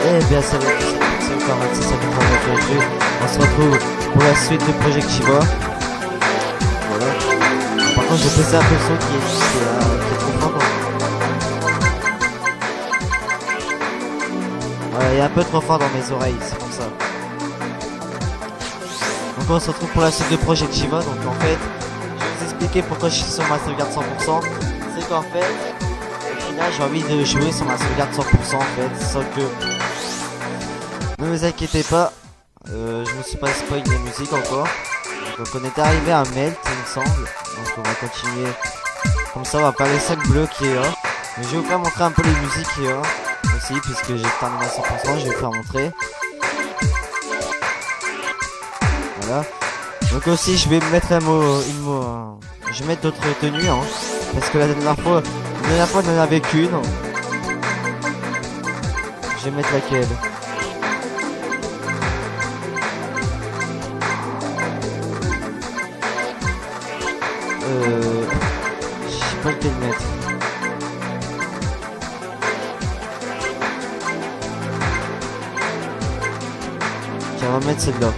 Eh bien salut, c'est encore un petit salut pour notre jeu. On se retrouve pour la suite de Projectiva. Voilà. Par contre j'ai passé un peu le son qui est trop fort. Voilà, il est un peu trop fort dans mes oreilles, c'est pour ça. Donc on se retrouve pour la suite de Projectiva. Donc en fait, je vais vous expliquer pourquoi je suis sur ma sauvegarde 100%. C'est qu'en fait, au final j'ai envie de jouer sur ma sauvegarde 100% en fait, sauf que ne vous inquiétez pas, je me suis pas spoil les musiques encore. Donc on est arrivé à Melt il me semble. Donc on va continuer comme ça, on va pas les 5 bleus qui est là. Mais je vais vous faire montrer un peu les musiques qui est là aussi, puisque j'ai terminé à 100%, je vais vous faire montrer. Voilà. Donc aussi je vais mettre je vais mettre d'autres tenues hein, parce que la dernière fois il n'y en avait qu'une. Je vais mettre laquelle? Je sais pas lequel mettre. Tiens, on va mettre celle-là.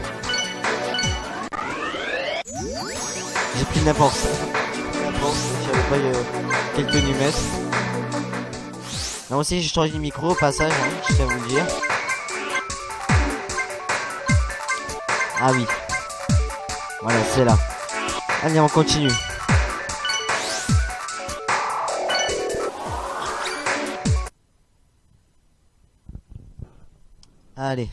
J'ai pris n'importe. Je savais pas quelle tenue mettre. Non, aussi j'ai changé de micro au passage, hein, je tiens à vous le dire. Ah oui. Voilà, c'est là. Allez, on continue. Allez.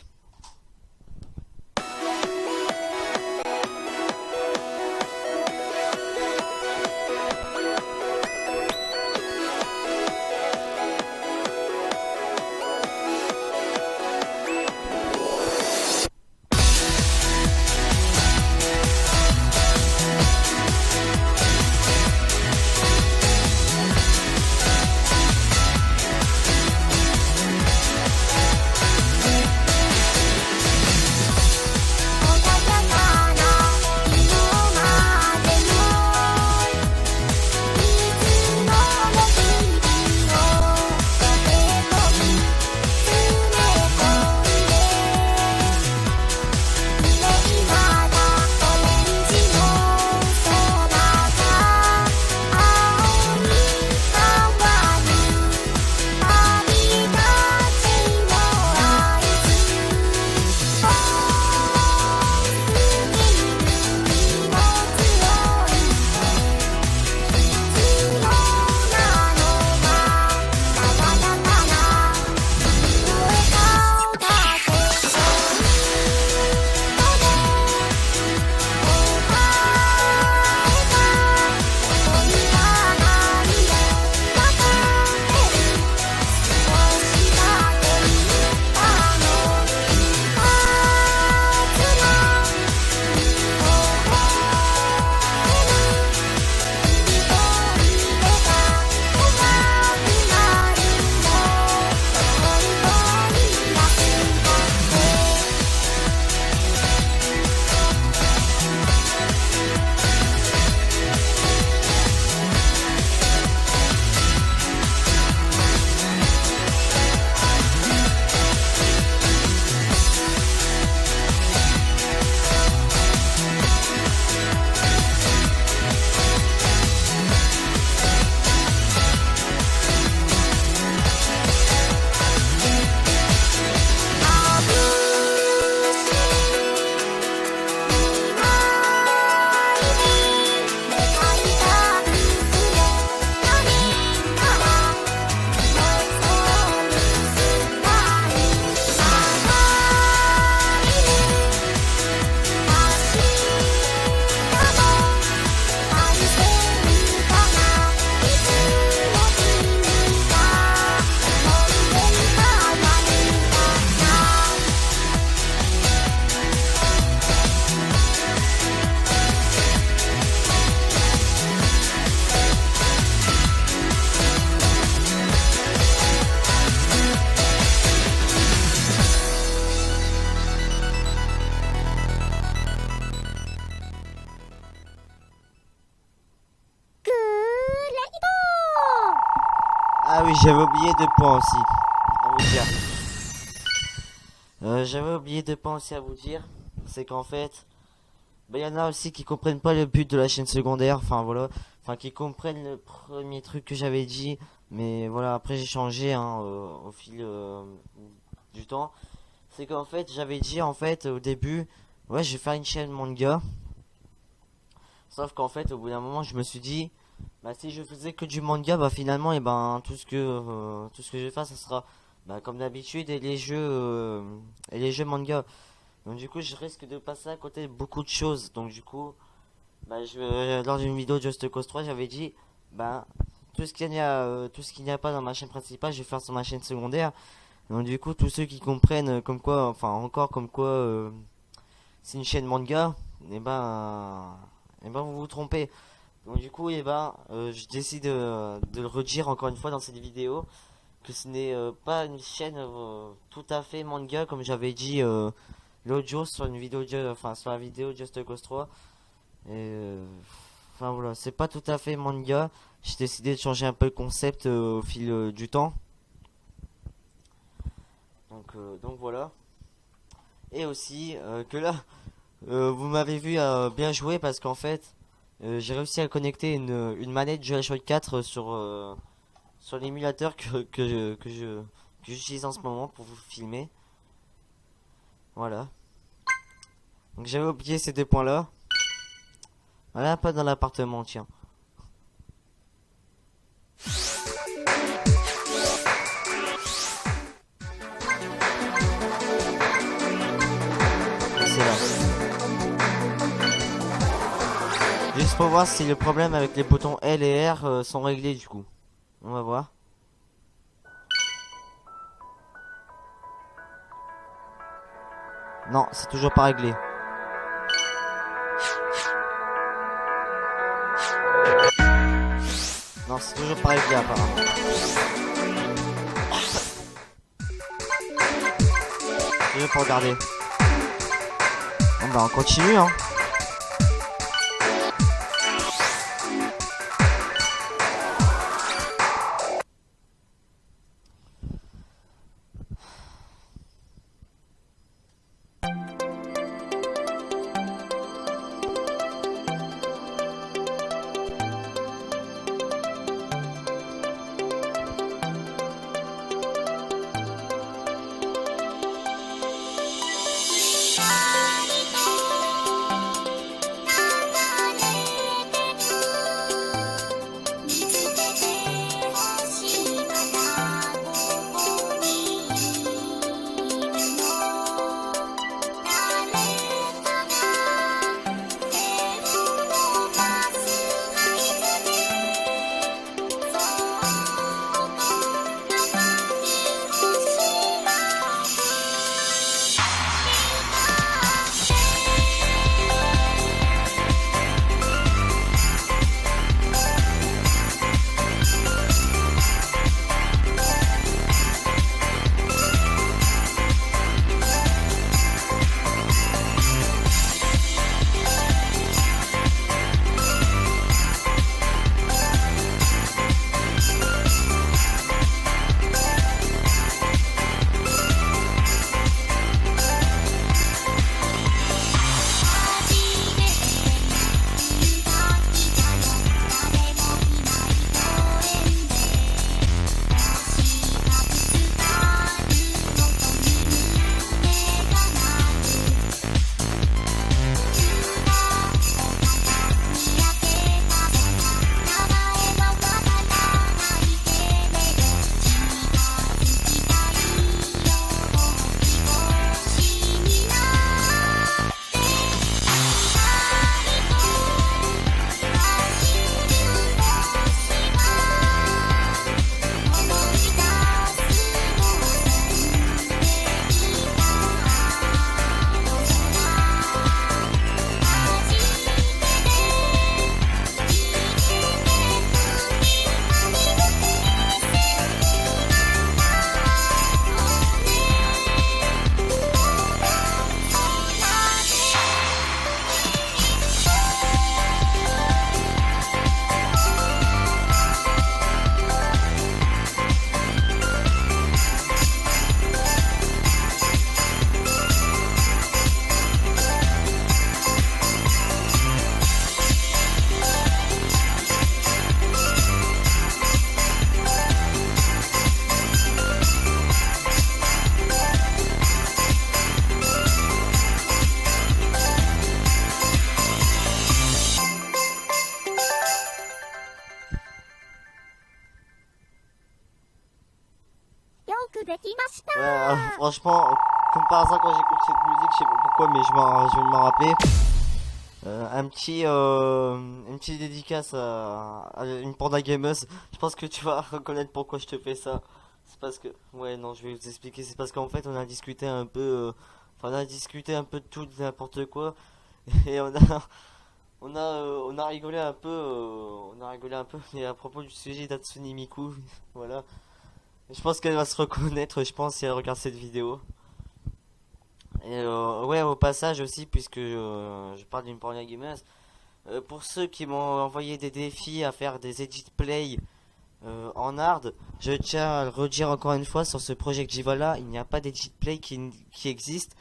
Ah oui, j'avais oublié 2 points aussi. On va vous dire. J'avais oublié deux points aussi à vous dire. C'est qu'en fait, bah, y en a aussi qui comprennent pas le but de la chaîne secondaire. Enfin voilà, enfin qui comprennent le premier truc que j'avais dit. Mais voilà, après j'ai changé hein, au fil du temps. C'est qu'en fait, j'avais dit en fait au début, ouais, je vais faire une chaîne manga. Sauf qu'en fait, au bout d'un moment, je me suis dit, bah si je faisais que du manga, bah finalement, et ben tout ce que je vais faire, ça sera bah, comme d'habitude et les jeux manga. Donc du coup, je risque de passer à côté de beaucoup de choses. Donc du coup, bah lors d'une vidéo de Just Cause 3, j'avais dit, bah tout ce qu'il n'y a pas dans ma chaîne principale, je vais faire sur ma chaîne secondaire. Donc du coup, tous ceux qui comprennent comme quoi, enfin encore comme quoi, c'est une chaîne manga, et ben vous vous trompez. Donc du coup, je décide de le redire encore une fois dans cette vidéo que ce n'est pas une chaîne tout à fait manga comme j'avais dit l'autre jour sur une vidéo, enfin sur la vidéo Just Cause 3. Et, enfin voilà, c'est pas tout à fait manga. J'ai décidé de changer un peu le concept au fil du temps. Donc voilà. Et aussi que là, vous m'avez vu bien jouer parce qu'en fait, j'ai réussi à connecter une manette DualShock 4 sur l'émulateur que j'utilise en ce moment pour vous filmer. Voilà. Donc j'avais oublié ces deux points-là. Voilà, pas dans l'appartement, tiens. C'est là. Juste pour voir si le problème avec les boutons L et R sont réglés du coup. On va voir. Non, c'est toujours pas réglé. Non, c'est toujours pas réglé apparemment. Toujours pour regarder. Bon bah on continue hein. franchement, comme par hasard quand j'écoute cette musique, je sais pas pourquoi, mais je vais m'en rappeler. Une petite dédicace à une panda gameuse. Je pense que tu vas reconnaître pourquoi je te fais ça. C'est parce que, ouais, non, je vais vous expliquer. C'est parce qu'en fait, on a discuté un peu, enfin, on a discuté un peu de tout, de n'importe quoi, et on a rigolé un peu, mais à propos du sujet d'Hatsune Miku, voilà. Je pense qu'elle va se reconnaître, je pense, si elle regarde cette vidéo. Et ouais, au passage aussi, puisque je parle d'une panda gameuse. Pour ceux qui m'ont envoyé des défis à faire des edit play en hard, je tiens à le redire encore une fois sur ce Project Jiva là, il n'y a pas d'edit play qui existe.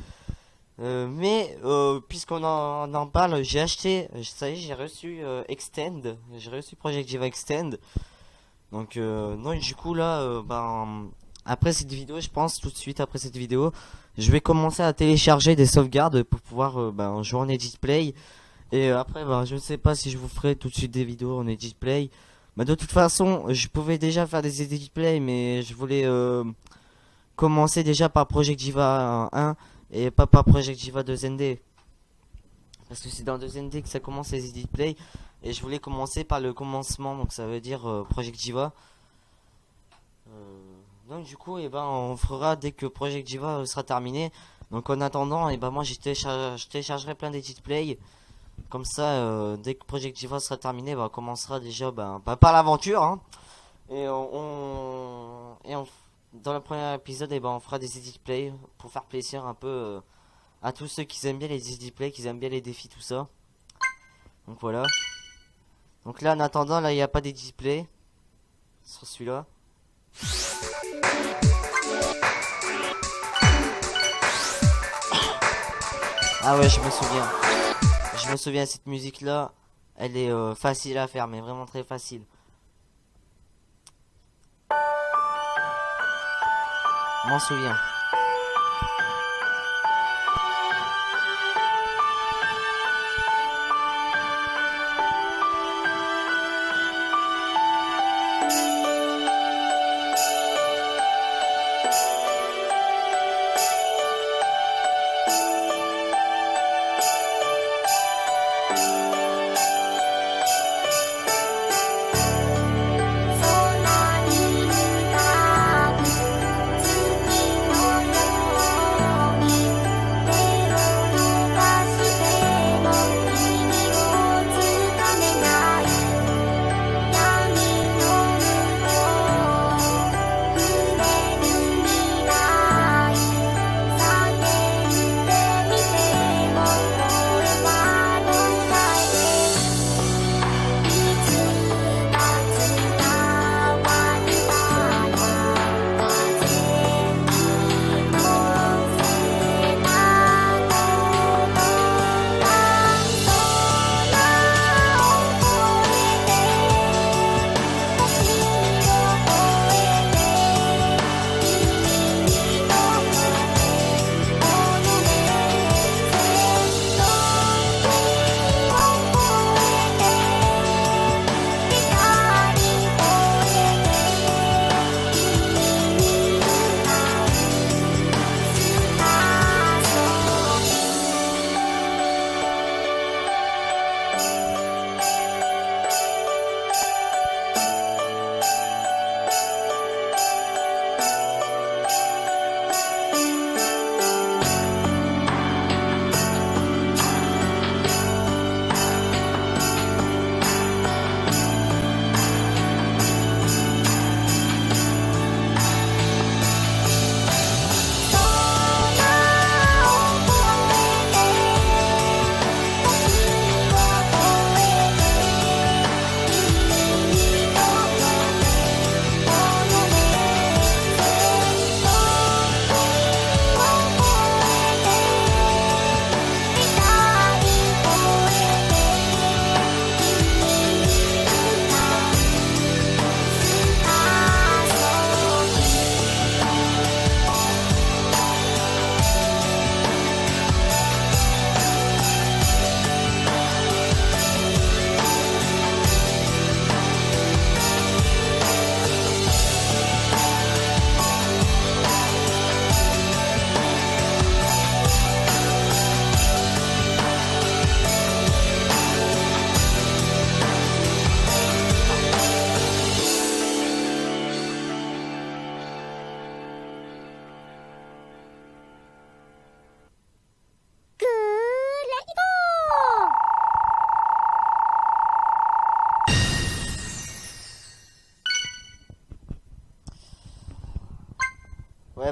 Mais puisqu'on en parle, j'ai acheté, ça y est, j'ai reçu Extend, j'ai reçu Project Jiva Extend. Donc non, du coup là, après cette vidéo, je pense tout de suite après cette vidéo, je vais commencer à télécharger des sauvegardes pour pouvoir jouer en edit play. Et après, je ne sais pas si je vous ferai tout de suite des vidéos en edit play. De toute façon, je pouvais déjà faire des edit play, mais je voulais commencer déjà par Project Jiva 1 et pas par Project Jiva 2ND. Parce que c'est dans 2ND que ça commence les edit play. Et je voulais commencer par le commencement, donc ça veut dire Project Jiva. Donc du coup, on fera dès que Project Jiva sera terminé. Donc en attendant, moi je téléchargerai plein d'edit play. Comme ça, dès que Project Jiva sera terminé, on commencera déjà par l'aventure. Hein. Dans le premier épisode, on fera des edit play pour faire plaisir un peu à tous ceux qui aiment bien les edit play, qui aiment bien les défis, tout ça. Donc voilà. Donc là, en attendant, là, il n'y a pas d'edit play sur celui-là. Ah ouais, je me souviens. Je me souviens, cette musique-là, elle est facile à faire, mais vraiment très facile. Je m'en souviens.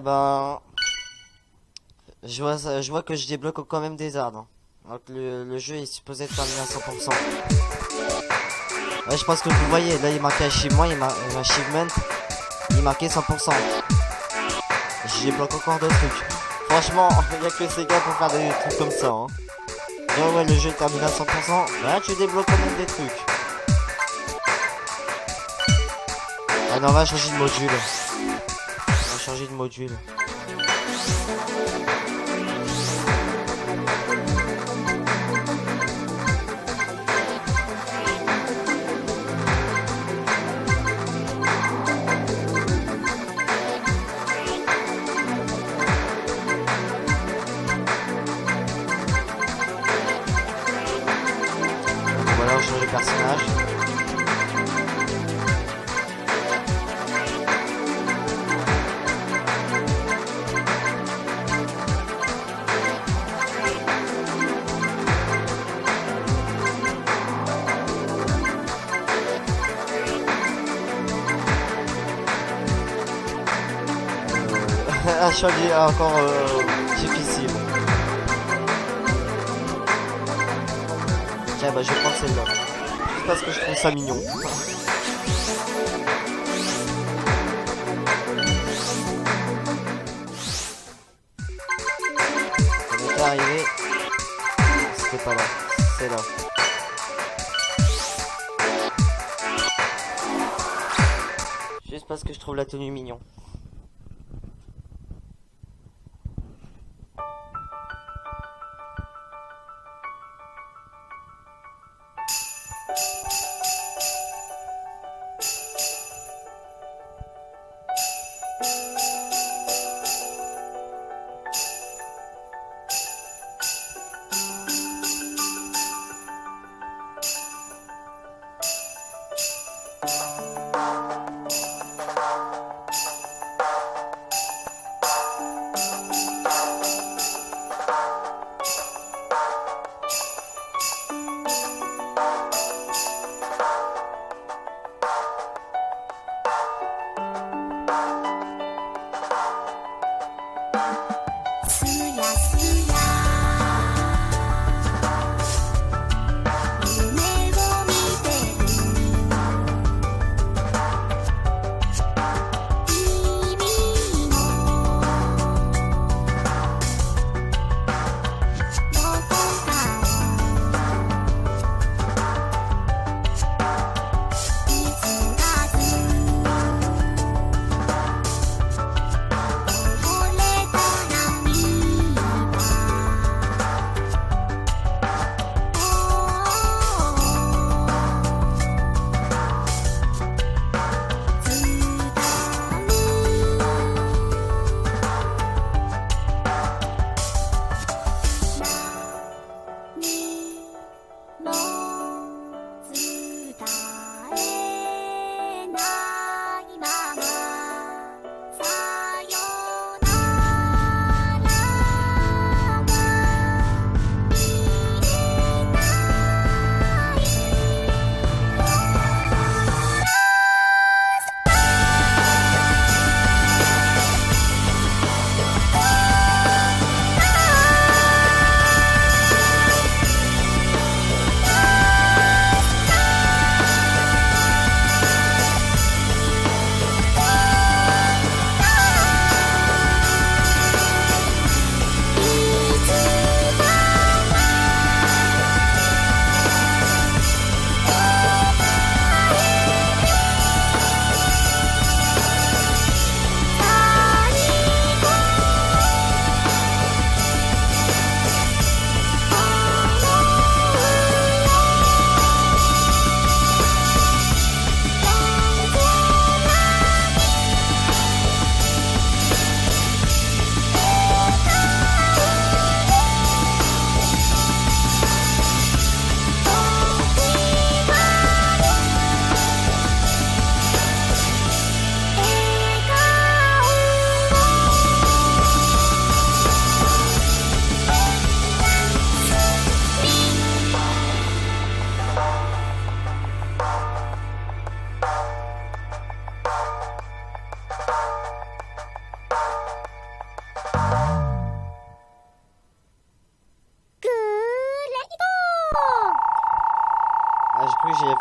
ben, je vois que je débloque quand même des armes. Donc le jeu est supposé être terminé à 100%. Ouais, je pense que vous voyez, là il marquait achievement, achievement, il marquait 100%. Je débloque encore d'autres trucs. Franchement, il n'y a que ces gars pour faire des trucs comme ça. Hein. Ouais, le jeu est terminé à 100%. Là, tu débloques quand même des trucs. Ah non, on va changer de module. On va changer de module. Voilà, on change de personnage. Un changer encore difficile. Tiens, bah je vais prendre celle-là. Juste parce que je trouve ça mignon. On était arrivé. C'était pas là. C'est là. Juste parce que je trouve la tenue mignon.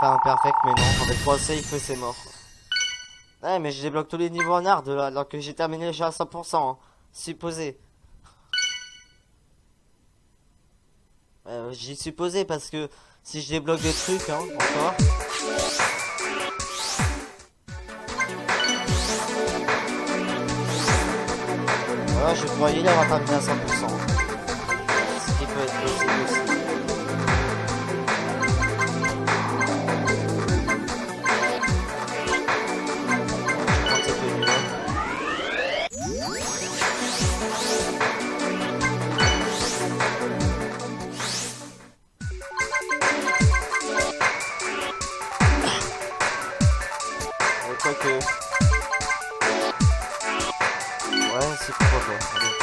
faire un perfect, mais non, avec 3 safe c'est mort. Ouais, mais je débloque tous les niveaux en hard là, alors que j'ai terminé le jeu à 100%, hein. Supposé. J'y supposé parce que si je débloque des trucs, hein, encore. Voilà, je croyais l'avoir terminé à 100%. Ce qui peut être possible aussi. Quoique. Ouais, c'est pourquoi pas. Allez.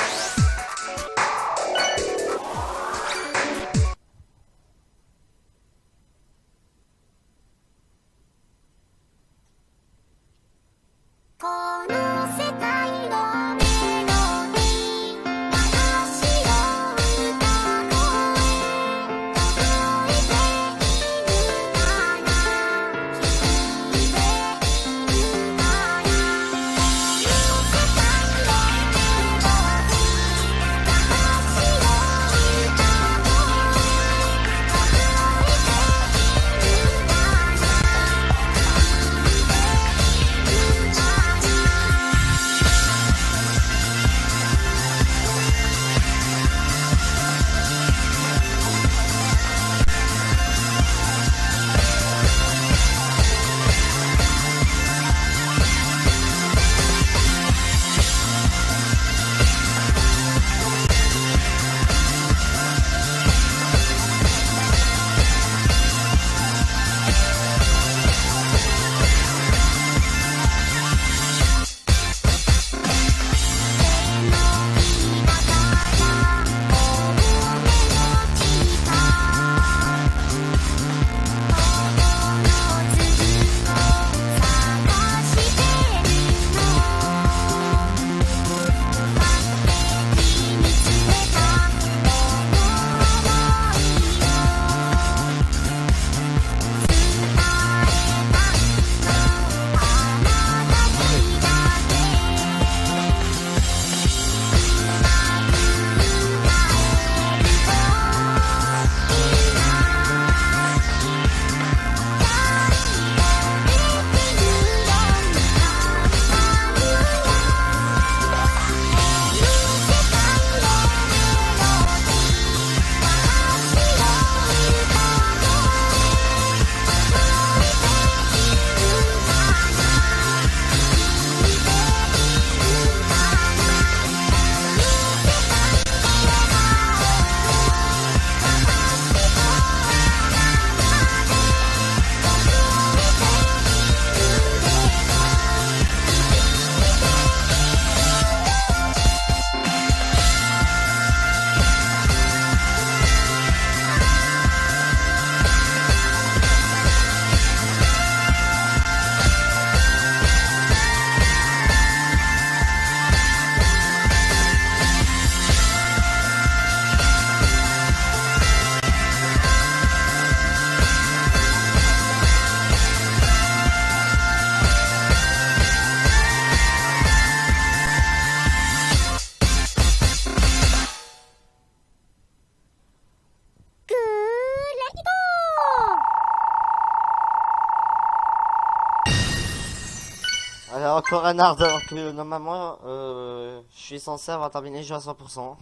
Alors encore un art alors que normalement je suis censé avoir terminé le jeu à 100%.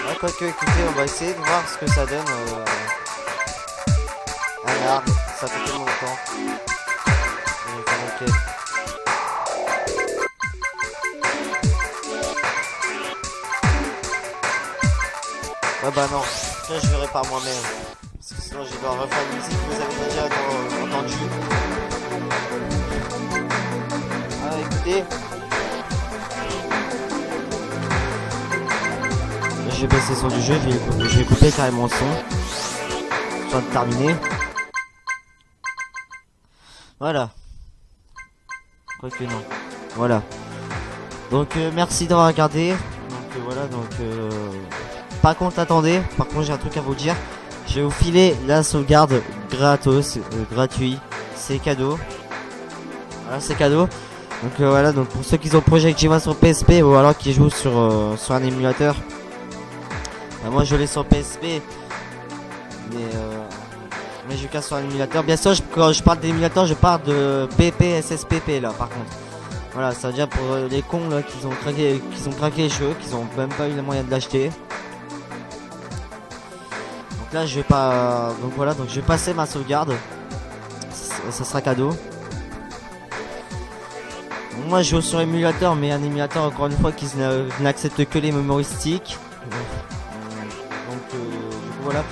Ouais, quoique écoutez, on va essayer de voir ce que ça donne. Un art, ça fait tellement longtemps. Ok. Ouais bah non, là je verrai par moi-même. Parce que sinon je vais devoir refaire une musique que vous avez déjà entendu. Ah écoutez. Je vais baisser le son du jeu, je vais couper carrément le son. Je viens de terminer. Voilà. Quoique non. Voilà. Donc merci d'avoir regardé. Donc voilà, donc par contre attendez, par contre j'ai un truc à vous dire. Je vais vous filer la sauvegarde gratos, gratuit, c'est cadeau. Voilà, c'est cadeau. Donc voilà, donc pour ceux qui ont Project Jiva sur PSP ou alors qui jouent sur un émulateur, bah, moi je l'ai sur PSP, mais je casse sur un émulateur. Bien sûr, quand je parle d'émulateur, je parle de PPSSPP là par contre. Voilà, ça veut dire pour les cons là qui ont craqué les jeux, qui ont même pas eu les moyens de l'acheter. Donc là je vais pas. Donc voilà, donc je vais passer ma sauvegarde. Ça sera cadeau. Donc moi je joue sur émulateur, mais un émulateur encore une fois qui n'accepte que les mémoristiques. Donc du coup voilà.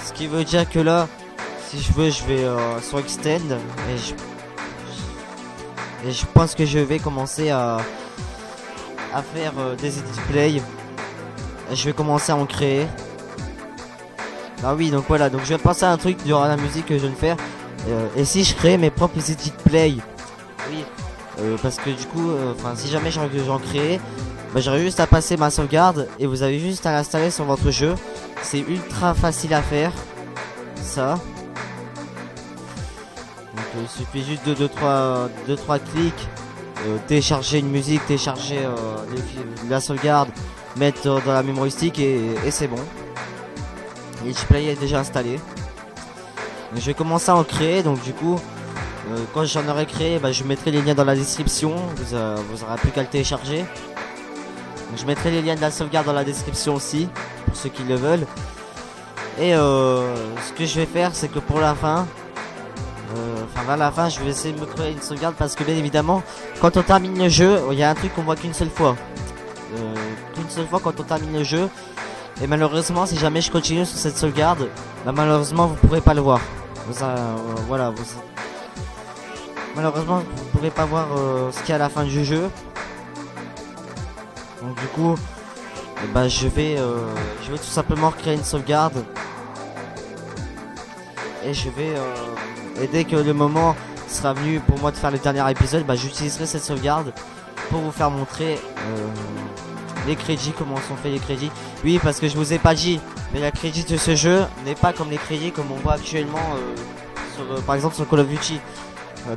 Ce qui veut dire que là, si je veux, je vais sur Extend et je pense que je vais commencer à faire des edit play. Je vais commencer à en créer. Ah oui, donc voilà, donc je vais penser à un truc durant la musique que je viens de faire. Et si je crée mes propres edit play, oui, parce que du coup, si jamais j'en crée, bah, j'aurais juste à passer ma sauvegarde et vous avez juste à l'installer sur votre jeu. C'est ultra facile à faire, ça. Donc il suffit juste de 2-3 clics, télécharger une musique, télécharger la sauvegarde, mettre dans la mémoristique et c'est bon. Le display est déjà installé. Donc, je vais commencer à en créer, donc du coup quand j'en aurai créé, bah, je mettrai les liens dans la description, vous aurez plus qu'à le télécharger. Donc, je mettrai les liens de la sauvegarde dans la description aussi, pour ceux qui le veulent. Et ce que je vais faire, c'est que pour la fin, vers la fin, je vais essayer de me créer une sauvegarde parce que bien évidemment, quand on termine le jeu, il y a un truc qu'on voit qu'une seule fois. Qu'une seule fois quand on termine le jeu. Et malheureusement, si jamais je continue sur cette sauvegarde, bah, malheureusement, vous pourrez pas le voir. Malheureusement, vous pourrez pas voir ce qu'il y a à la fin du jeu. Donc du coup, bah, je vais tout simplement recréer une sauvegarde. Et je vais et dès que le moment sera venu pour moi de faire le dernier épisode, bah, j'utiliserai cette sauvegarde pour vous faire montrer les crédits, comment sont faits les crédits. Oui, parce que je vous ai pas dit, mais la crédit de ce jeu n'est pas comme les crédits comme on voit actuellement par exemple sur Call of Duty.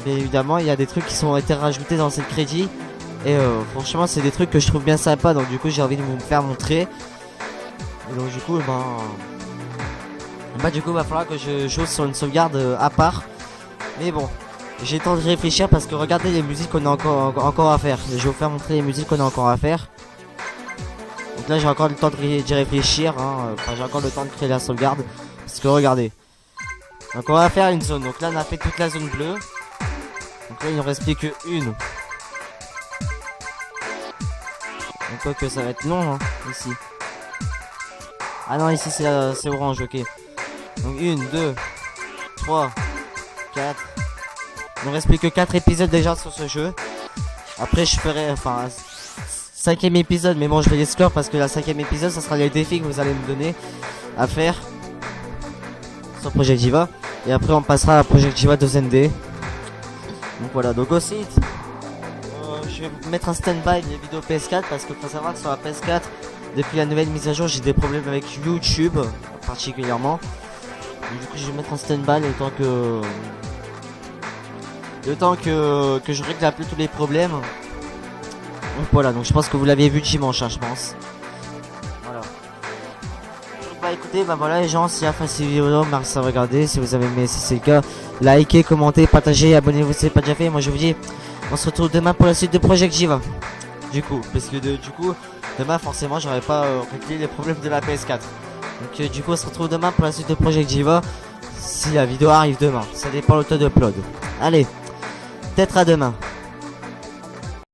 Bien évidemment, il y a des trucs qui ont été rajoutés dans cette crédit. Et franchement, c'est des trucs que je trouve bien sympa. Donc du coup, j'ai envie de vous faire montrer. Et donc du coup, du coup, va falloir que je joue sur une sauvegarde à part. Mais bon, j'ai le temps de réfléchir parce que regardez les musiques qu'on a encore à faire. Je vais vous faire montrer les musiques qu'on a encore à faire. Donc là, j'ai encore le temps d'y réfléchir. J'ai encore le temps de créer la sauvegarde. Parce que regardez. Donc on va faire une zone. Donc là, on a fait toute la zone bleue. Donc là, il ne reste plus qu'une. Donc quoi que ça va être long ici. Ah non, ici c'est orange, ok. Donc 1, 2, 3, 4. Il ne reste plus que 4 épisodes déjà sur ce jeu. Après je ferai 5ème épisode, mais bon je vais les scores parce que la 5ème épisode ça sera les défis que vous allez me donner à faire sur Project Jiva. Et après on passera à Project Jiva 2ND. Donc voilà, donc aussi je vais mettre un stand-by les vidéos PS4 parce qu'il faut savoir que sur la PS4 depuis la nouvelle mise à jour j'ai des problèmes avec YouTube particulièrement. Donc, du coup je vais mettre en stand-by le temps que je règle un peu tous les problèmes. Donc voilà, donc je pense que vous l'avez vu dimanche, je pense. Voilà. Bah écoutez, voilà les gens, si la fin de cette vidéo, merci de regarder. Si vous avez aimé, si c'est le cas, likez, commentez, partagez, abonnez-vous si ce n'est pas déjà fait. Moi je vous dis, on se retrouve demain pour la suite de Project Jiva. Du coup, parce que du coup, demain forcément j'aurai pas réglé les problèmes de la PS4. Donc du coup on se retrouve demain pour la suite de Project Jiva. Si la vidéo arrive demain, ça dépend le temps d'upload. Allez, peut-être à demain.